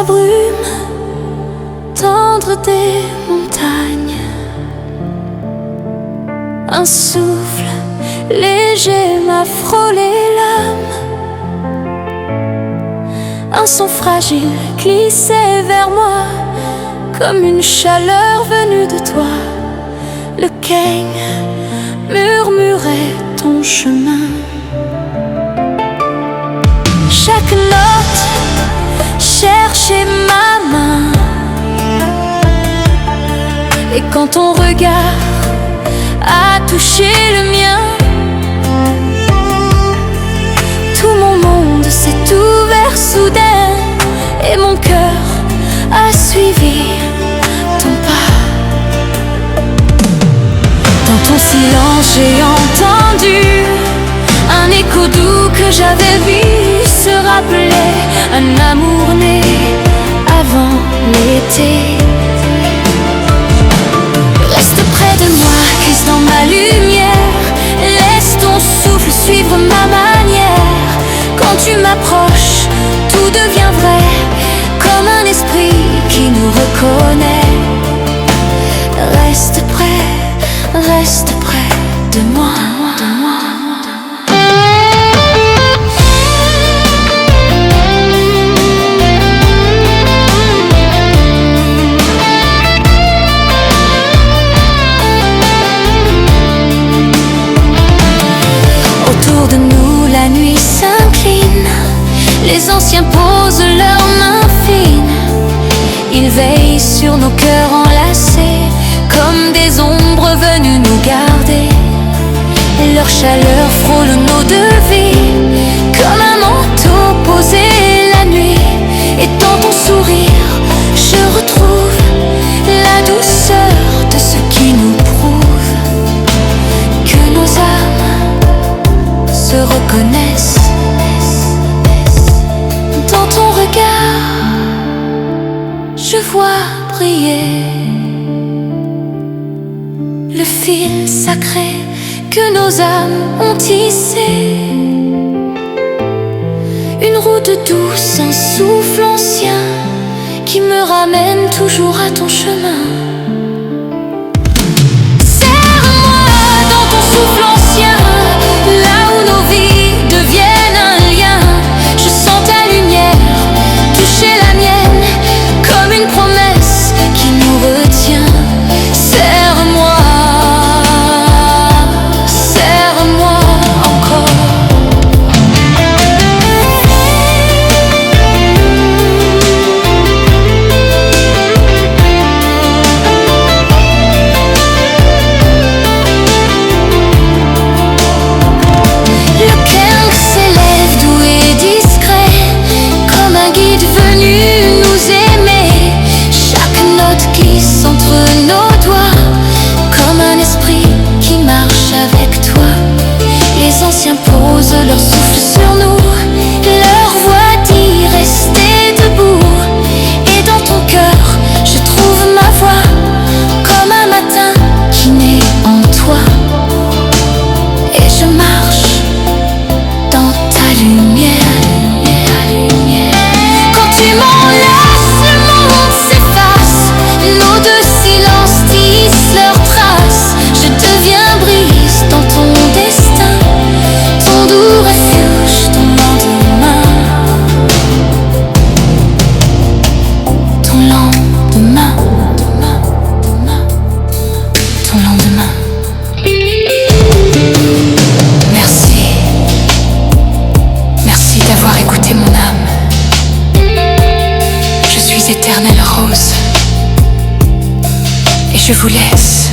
la brume tendre des montagnes. Un souffle léger m'a frôlé l'âme. Un son fragile glissait vers moi, comme une chaleur venue de toi. Le keng murmurait ton chemin. Chaque note cherchait ma main. Et quand ton regard a touché le mien, tout mon monde s'est ouvert soudain. Et mon cœur a suivi ton pas. Dans ton silence j'ai entendu un écho doux que j'avais vu se rappeler. Un amour né avant l'été. Reste près de moi, glisse dans ma lumière. Laisse ton souffle suivre ma manière. Quand tu m'approches, tout devient vrai, comme un esprit qui nous reconnaît. Reste près de moi. Autour de nous, la nuit s'incline. Les anciens posent leurs mains fines. Ils veillent sur nos cœurs enlacés, comme des ombres venues nous garder. Et leur chaleur frôle nos deux vies, comme un manteau posé la nuit. Et dans ton sourire, je retrouve la douceur de ce qui nous prouve que nos âmes se reconnaissent. Dans ton regard, je vois briller le fil sacré que nos âmes ont tissé. Une route douce, un souffle ancien qui me ramène toujours à ton chemin. Serre-moi dans ton souffle ancien, là où nos vies deviennent un lien. Je sens ta lumière toucher la mienne, comme une promesse qui nous retient. Serre-moi encore. Le keng s'élève doux et discret, comme un guide venu nous aimer. Chaque note glisse entre nos doigts, comme un esprit qui marche avec toi. Les anciens posent leur souffle sur nous, leur voix dit rester debout. Et dans ton cœur, je trouve ma voix, comme un matin qui naît en toi. Et je marche dans ta lumière. Quand tu m'enlaces, le monde s'efface. Nos deux silences tissent leurs traces. Je deviens brise dans ton destin, ton doux refuge, ton lendemain. Ton lendemain. Ton lendemain. Merci. Merci d'avoir écouté mon âme. Je suis éternelle rose. Et je vous laisse